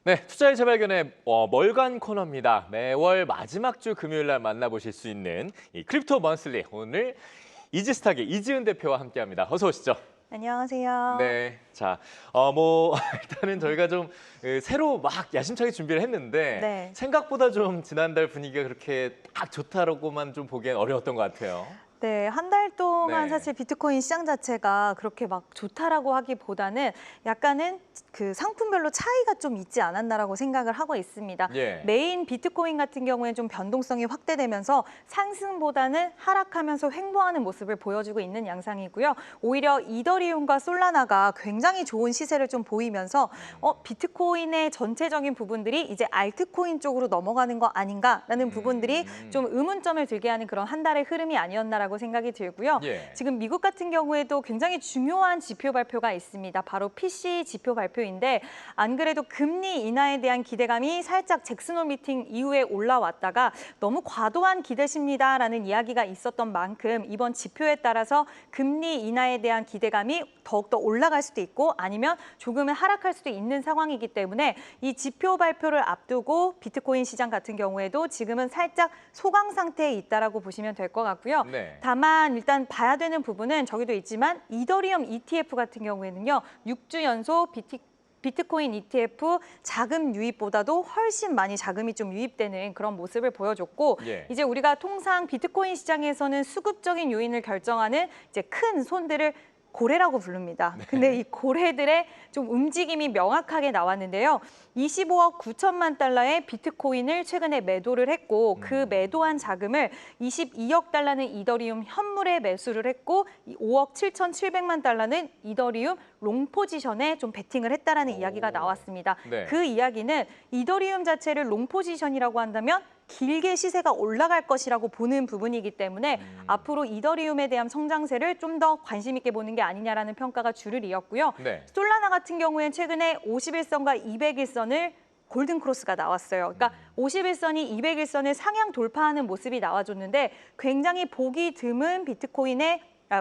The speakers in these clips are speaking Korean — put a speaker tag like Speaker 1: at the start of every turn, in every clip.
Speaker 1: 네, 투자의 재발견의 멀간 코너입니다. 매월 마지막 주 금요일 날 만나보실 수 있는 이 크립토 먼슬리. 오늘 이지스탁의 이지은 대표와 함께합니다. 어서 오시죠.
Speaker 2: 안녕하세요.
Speaker 1: 네, 자, 일단은 저희가 좀 새로 막 야심차게 준비를 했는데
Speaker 2: 네.
Speaker 1: 생각보다 좀 지난달 분위기가 그렇게 딱 좋다라고만 좀 보기엔 어려웠던 것 같아요.
Speaker 2: 네, 한 달 동안
Speaker 1: 네.
Speaker 2: 사실 비트코인 시장 자체가 그렇게 막 좋다라고 하기보다는 약간은 그 상품별로 차이가 좀 있지 않았나라고 생각을 하고 있습니다.
Speaker 1: 예.
Speaker 2: 메인 비트코인 같은 경우에는 좀 변동성이 확대되면서 상승보다는 하락하면서 횡보하는 모습을 보여주고 있는 양상이고요. 오히려 이더리움과 솔라나가 굉장히 좋은 시세를 좀 보이면서 비트코인의 전체적인 부분들이 이제 알트코인 쪽으로 넘어가는 거 아닌가라는 부분들이 좀 의문점을 들게 하는 그런 한 달의 흐름이 아니었나라고 생각이 들고요.
Speaker 1: 예.
Speaker 2: 지금 미국 같은 경우에도 굉장히 중요한 지표 발표가 있습니다. 바로 PCE 지표 발표인데 안 그래도 금리 인하에 대한 기대감이 살짝 잭슨홀 미팅 이후에 올라왔다가 너무 과도한 기대십니다라는 이야기가 있었던 만큼 이번 지표에 따라서 금리 인하에 대한 기대감이 더욱더 올라갈 수도 있고 아니면 조금은 하락할 수도 있는 상황이기 때문에 이 지표 발표를 앞두고 비트코인 시장 같은 경우에도 지금은 살짝 소강 상태에 있다라고 보시면 될 것 같고요.
Speaker 1: 네.
Speaker 2: 다만 일단 봐야 되는 부분은 저기도 있지만 이더리움 ETF 같은 경우에는요. 6주 연속 비트코인 ETF 자금 유입보다도 훨씬 많이 자금이 좀 유입되는 그런 모습을 보여줬고
Speaker 1: 예.
Speaker 2: 이제 우리가 통상 비트코인 시장에서는 수급적인 요인을 결정하는 이제 큰 손들을 고래라고 부릅니다. 근데 이 고래들의 좀 움직임이 명확하게 나왔는데요. 25억 9천만 달러의 비트코인을 최근에 매도를 했고 그 매도한 자금을 22억 달러는 이더리움 현물에 매수를 했고 5억 7,700만 달러는 이더리움 롱 포지션에 좀 베팅을 했다라는 이야기가 나왔습니다.
Speaker 1: 네.
Speaker 2: 그 이야기는 이더리움 자체를 롱 포지션이라고 한다면 길게 시세가 올라갈 것이라고 보는 부분이기 때문에 앞으로 이더리움에 대한 성장세를 좀 더 관심 있게 보는 게 아니냐라는 평가가 줄을 이었고요.
Speaker 1: 네.
Speaker 2: 솔라나 같은 경우에는 최근에 51선과 201선을 골든 크로스가 나왔어요. 그러니까 51선이 201선을 상향 돌파하는 모습이 나와줬는데 굉장히 보기 드문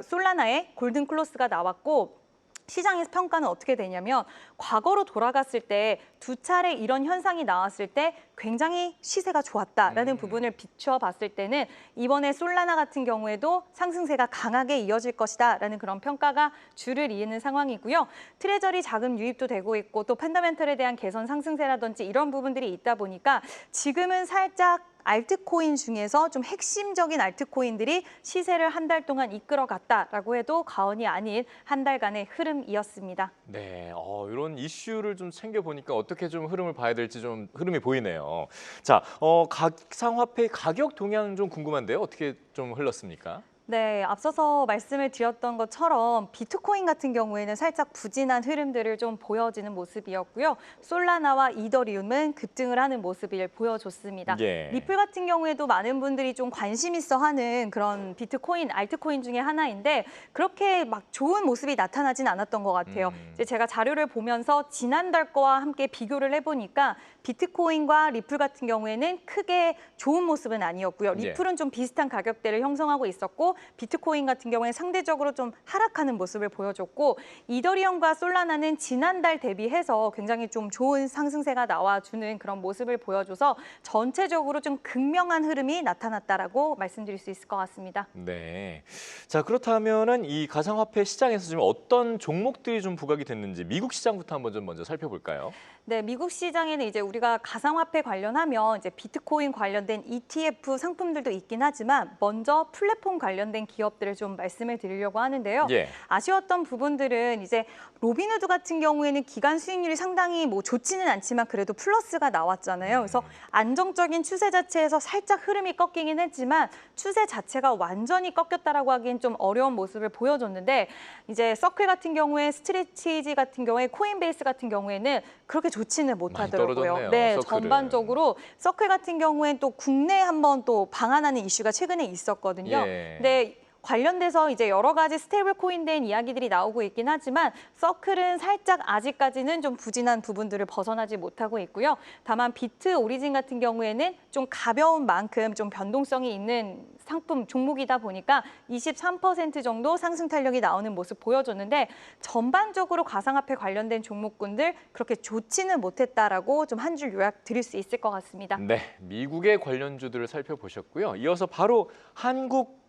Speaker 2: 솔라나의 골든 크로스가 나왔고 시장의 평가는 어떻게 되냐면 과거로 돌아갔을 때 두 차례 이런 현상이 나왔을 때 굉장히 시세가 좋았다라는 부분을 비추어 봤을 때는 이번에 솔라나 같은 경우에도 상승세가 강하게 이어질 것이다라는 그런 평가가 줄을 이는 상황이고요. 트레저리 자금 유입도 되고 있고 또 펀더멘털에 대한 개선 상승세라든지 이런 부분들이 있다 보니까 지금은 살짝 알트코인 중에서 좀 핵심적인 알트코인들이 시세를 한 달 동안 이끌어갔다라고 해도 과언이 아닌 한 달간의 흐름이었습니다.
Speaker 1: 네, 이런 이슈를 좀 챙겨보니까 어떻게 좀 흐름을 봐야 될지 좀 흐름이 보이네요. 자, 가상화폐 가격 동향 좀 궁금한데요. 어떻게 좀 흘렀습니까?
Speaker 2: 네, 앞서서 말씀을 드렸던 것처럼 비트코인 같은 경우에는 살짝 부진한 흐름들을 좀 보여지는 모습이었고요. 솔라나와 이더리움은 급등을 하는 모습을 보여줬습니다.
Speaker 1: 예.
Speaker 2: 리플 같은 경우에도 많은 분들이 좀 관심 있어 하는 그런 비트코인, 알트코인 중에 하나인데 그렇게 막 좋은 모습이 나타나진 않았던 것 같아요. 이제 제가 자료를 보면서 지난달 거와 함께 비교를 해보니까 비트코인과 리플 같은 경우에는 크게 좋은 모습은 아니었고요. 리플은 좀 비슷한 가격대를 형성하고 있었고 비트코인 같은 경우에는 상대적으로 좀 하락하는 모습을 보여줬고 이더리움과 솔라나는 지난달 대비해서 굉장히 좀 좋은 상승세가 나와주는 그런 모습을 보여줘서 전체적으로 좀 극명한 흐름이 나타났다라고 말씀드릴 수 있을 것 같습니다.
Speaker 1: 네. 자, 그렇다면은 이 가상화폐 시장에서 지금 어떤 종목들이 좀 부각이 됐는지 미국 시장부터 한번 좀 먼저 살펴볼까요?
Speaker 2: 네, 미국 시장에는 이제 우리가 가상화폐 관련하면 이제 비트코인 관련된 ETF 상품들도 있긴 하지만 먼저 플랫폼 관련된 기업들을 좀 말씀을 드리려고 하는데요.
Speaker 1: 예.
Speaker 2: 아쉬웠던 부분들은 이제 로빈후드 같은 경우에는 기간 수익률이 상당히 뭐 좋지는 않지만 그래도 플러스가 나왔잖아요. 그래서 안정적인 추세 자체에서 살짝 흐름이 꺾이긴 했지만 추세 자체가 완전히 꺾였다라고 하기엔 좀 어려운 모습을 보여줬는데 이제 서클 같은 경우에 스트레치지 같은 경우에 코인베이스 같은 경우에는 그렇게 좋지는 못하더라고요.
Speaker 1: 떨어졌네요,
Speaker 2: 네,
Speaker 1: 서클은.
Speaker 2: 전반적으로 서클 같은 경우엔 또 국내에 한번 또 방한하는 이슈가 최근에 있었거든요.
Speaker 1: 예.
Speaker 2: 근데 관련돼서 이제 여러 가지 스테이블 코인 된 이야기들이 나오고 있긴 하지만 서클은 살짝 아직까지는 좀 부진한 부분들을 벗어나지 못하고 있고요. 다만 비트 오리진 같은 경우에는 좀 가벼운 만큼 좀 변동성이 있는 상품 종목이다 보니까 23% 정도 상승 탄력이 나오는 모습 보여줬는데 전반적으로 가상화폐 관련된 종목군들 그렇게 좋지는 못했다라고 좀 한 줄 요약 드릴 수 있을 것 같습니다.
Speaker 1: 네, 미국의 관련주들을 살펴보셨고요. 이어서 바로 한국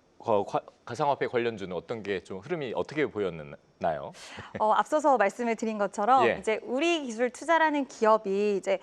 Speaker 1: 가상화폐 관련주는 어떤 게 좀 흐름이 어떻게 보였나요?
Speaker 2: 앞서서 말씀을 드린 것처럼
Speaker 1: 예.
Speaker 2: 이제 우리기술투자라는 기업이 이제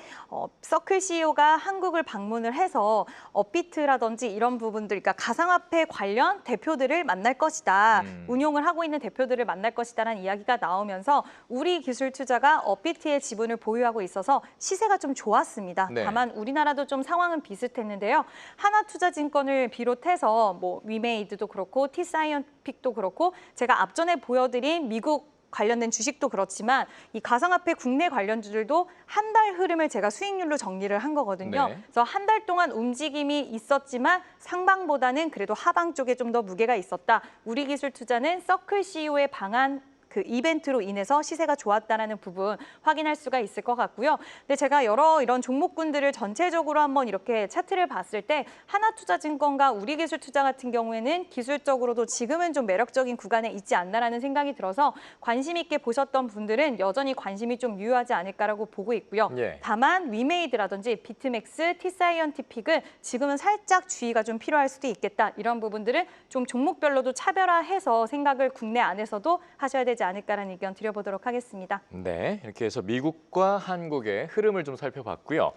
Speaker 2: 서클 CEO가 한국을 방문을 해서 업비트라든지 이런 부분들, 그러니까 가상화폐 관련 대표들을 만날 것이다, 운용을 하고 있는 대표들을 만날 것이다라는 이야기가 나오면서 우리기술투자가 업비트의 지분을 보유하고 있어서 시세가 좀 좋았습니다.
Speaker 1: 네.
Speaker 2: 다만 우리나라도 좀 상황은 비슷했는데요. 하나투자증권을 비롯해서 뭐 위메이드도 그렇고 T사이언픽도 그렇고 제가 앞전에 보여드린 미국 관련된 주식도 그렇지만 이 가상화폐 국내 관련주들도 한 달 흐름을 제가 수익률로 정리를 한 거거든요.
Speaker 1: 네.
Speaker 2: 그래서 한 달 동안 움직임이 있었지만 상방보다는 그래도 하방 쪽에 좀 더 무게가 있었다. 우리기술투자는 서클 CEO의 방한 그 이벤트로 인해서 시세가 좋았다라는 부분 확인할 수가 있을 것 같고요. 근데 제가 여러 이런 종목군들을 전체적으로 한번 이렇게 차트를 봤을 때 하나투자증권과 우리기술투자 같은 경우에는 기술적으로도 지금은 좀 매력적인 구간에 있지 않나라는 생각이 들어서 관심 있게 보셨던 분들은 여전히 관심이 좀 유효하지 않을까라고 보고 있고요.
Speaker 1: 예.
Speaker 2: 다만 위메이드라든지 비트맥스, T사이언티픽은 지금은 살짝 주의가 좀 필요할 수도 있겠다. 이런 부분들은 좀 종목별로도 차별화해서 생각을 국내 안에서도 하셔야 되지 않을까라는 의견 드려보도록 하겠습니다.
Speaker 1: 네, 이렇게 해서 미국과 한국의 흐름을 좀 살펴봤고요.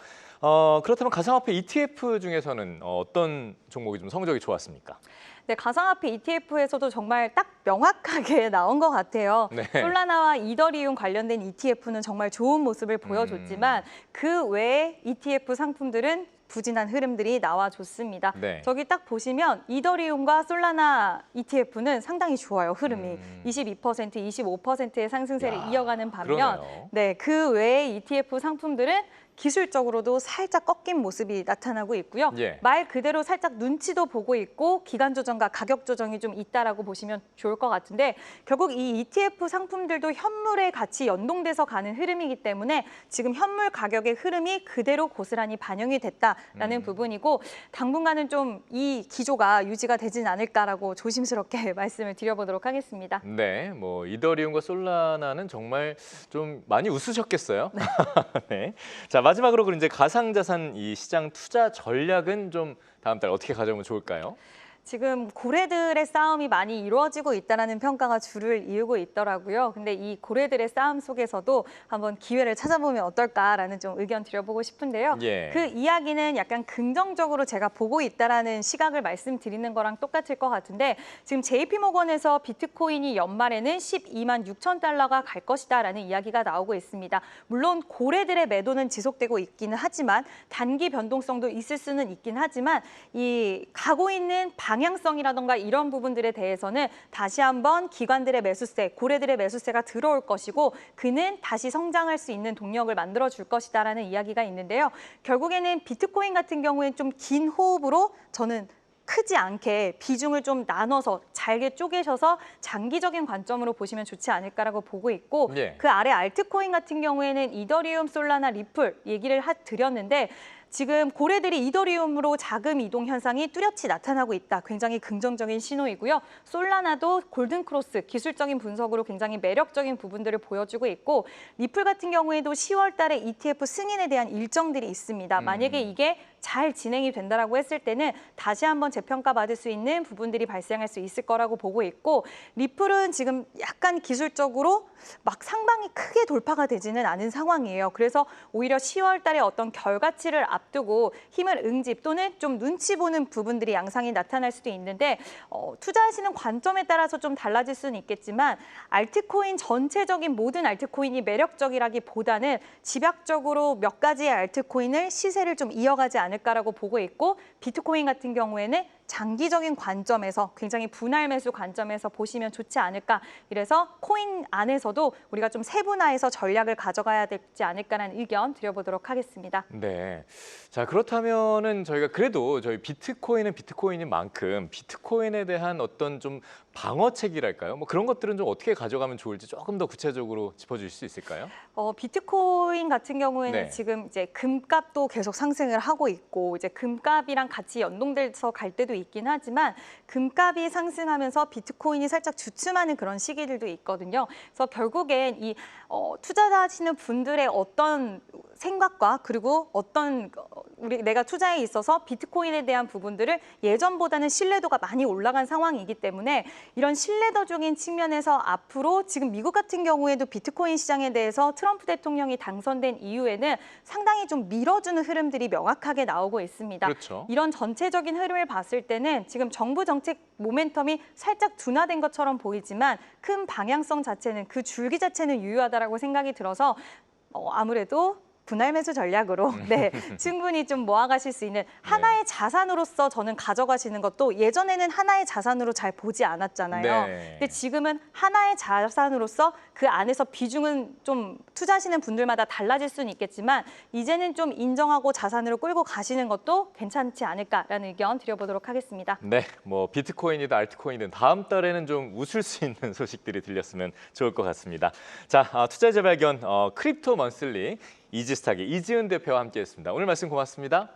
Speaker 1: 그렇다면 가상화폐 ETF 중에서는 어떤 종목이 좀 성적이 좋았습니까?
Speaker 2: 네, 가상화폐 ETF에서도 정말 딱 명확하게 나온 것 같아요.
Speaker 1: 네.
Speaker 2: 솔라나와 이더리움 관련된 ETF는 정말 좋은 모습을 보여줬지만 그 외에 ETF 상품들은 부진한 흐름들이 나와줬습니다.
Speaker 1: 네.
Speaker 2: 저기 딱 보시면 이더리움과 솔라나 ETF는 상당히 좋아요. 흐름이 22%, 25%의 상승세를
Speaker 1: 야,
Speaker 2: 이어가는 반면
Speaker 1: 그러네요.
Speaker 2: 네, 그 외의 ETF 상품들은 기술적으로도 살짝 꺾인 모습이 나타나고 있고요.
Speaker 1: 예.
Speaker 2: 말 그대로 살짝 눈치도 보고 있고 기간 조정과 가격 조정이 좀 있다라고 보시면 좋을 것 같은데 결국 이 ETF 상품들도 현물에 같이 연동돼서 가는 흐름이기 때문에 지금 현물 가격의 흐름이 그대로 고스란히 반영이 됐다라는 부분이고 당분간은 좀 이 기조가 유지가 되진 않을까라고 조심스럽게 말씀을 드려보도록 하겠습니다.
Speaker 1: 네, 뭐 이더리움과 솔라나는 정말 좀 많이 웃으셨겠어요. 네. 자, 마지막으로 그럼 이제 가상자산 이 시장 투자 전략은 좀 다음 달 어떻게 가져오면 좋을까요?
Speaker 2: 지금 고래들의 싸움이 많이 이루어지고 있다는 평가가 주를 이루고 있더라고요. 근데 이 고래들의 싸움 속에서도 한번 기회를 찾아보면 어떨까라는 좀 의견 드려보고 싶은데요.
Speaker 1: 예.
Speaker 2: 그 이야기는 약간 긍정적으로 제가 보고 있다라는 시각을 말씀드리는 거랑 똑같을 것 같은데 지금 JP모건에서 비트코인이 연말에는 12만 6천 달러가 갈 것이다라는 이야기가 나오고 있습니다. 물론 고래들의 매도는 지속되고 있기는 하지만 단기 변동성도 있을 수는 있긴 하지만 이 가고 있는 방향성이라던가 이런 부분들에 대해서는 다시 한번 기관들의 매수세, 고래들의 매수세가 들어올 것이고 그는 다시 성장할 수 있는 동력을 만들어줄 것이다라는 이야기가 있는데요. 결국에는 비트코인 같은 경우에는 좀 긴 호흡으로 저는 크지 않게 비중을 좀 나눠서 잘게 쪼개셔서 장기적인 관점으로 보시면 좋지 않을까라고 보고 있고
Speaker 1: 예.
Speaker 2: 그 아래 알트코인 같은 경우에는 이더리움, 솔라나, 리플 얘기를 드렸는데 지금 고래들이 이더리움으로 자금 이동 현상이 뚜렷이 나타나고 있다. 굉장히 긍정적인 신호이고요. 솔라나도 골든크로스 기술적인 분석으로 굉장히 매력적인 부분들을 보여주고 있고 리플 같은 경우에도 10월 달에 ETF 승인에 대한 일정들이 있습니다. 만약에 이게 잘 진행이 된다라고 했을 때는 다시 한번 재평가받을 수 있는 부분들이 발생할 수 있을 거라고 보고 있고 리플은 지금 약간 기술적으로 막 상방이 크게 돌파가 되지는 않은 상황이에요. 그래서 오히려 10월 달에 어떤 결과치를 앞두고 힘을 응집 또는 좀 눈치 보는 부분들이 양상이 나타날 수도 있는데 투자하시는 관점에 따라서 좀 달라질 수는 있겠지만 알트코인 전체적인 모든 알트코인이 매력적이라기보다는 집약적으로 몇 가지의 알트코인을 시세를 좀 이어가지 않을까라고 보고 있고 비트코인 같은 경우에는 장기적인 관점에서 굉장히 분할 매수 관점에서 보시면 좋지 않을까. 이래서 코인 안에서도 우리가 좀 세분화해서 전략을 가져가야 되지 않을까라는 의견 드려보도록 하겠습니다.
Speaker 1: 네. 자, 그렇다면은 저희가 그래도 저희 비트코인은 비트코인인 만큼 비트코인에 대한 어떤 좀 방어책이랄까요? 뭐 그런 것들은 좀 어떻게 가져가면 좋을지 조금 더 구체적으로 짚어주실 수 있을까요?
Speaker 2: 비트코인 같은 경우에는
Speaker 1: 네.
Speaker 2: 지금 이제 금값도 계속 상승을 하고 있고 이제 금값이랑 같이 연동돼서 갈 때도 있긴 하지만 금값이 상승하면서 비트코인이 살짝 주춤하는 그런 시기들도 있거든요. 그래서 결국엔 이 투자하시는 분들의 어떤 생각과 그리고 어떤 내가 투자에 있어서 비트코인에 대한 부분들을 예전보다는 신뢰도가 많이 올라간 상황이기 때문에 이런 신뢰도적인 측면에서 앞으로 지금 미국 같은 경우에도 비트코인 시장에 대해서 트럼프 대통령이 당선된 이후에는 상당히 좀 밀어주는 흐름들이 명확하게 나오고 있습니다.
Speaker 1: 그렇죠.
Speaker 2: 이런 전체적인 흐름을 봤을 때는 지금 정부 정책 모멘텀이 살짝 둔화된 것처럼 보이지만 큰 방향성 자체는 그 줄기 자체는 유효하다라고 생각이 들어서 아무래도 분할 매수 전략으로 충분히 좀 모아가실 수 있는 하나의 자산으로서 저는 가져가시는 것도 예전에는 하나의 자산으로 잘 보지 않았잖아요.
Speaker 1: 네.
Speaker 2: 근데 지금은 하나의 자산으로서 그 안에서 비중은 좀 투자하시는 분들마다 달라질 수는 있겠지만 이제는 좀 인정하고 자산으로 끌고 가시는 것도 괜찮지 않을까라는 의견 드려보도록 하겠습니다.
Speaker 1: 네, 뭐 비트코인이든 알트코인이든 다음 달에는 좀 웃을 수 있는 소식들이 들렸으면 좋을 것 같습니다. 자, 투자 재발견 크립토 먼슬리 이지스탁의 이지은 대표와 함께했습니다. 오늘 말씀 고맙습니다.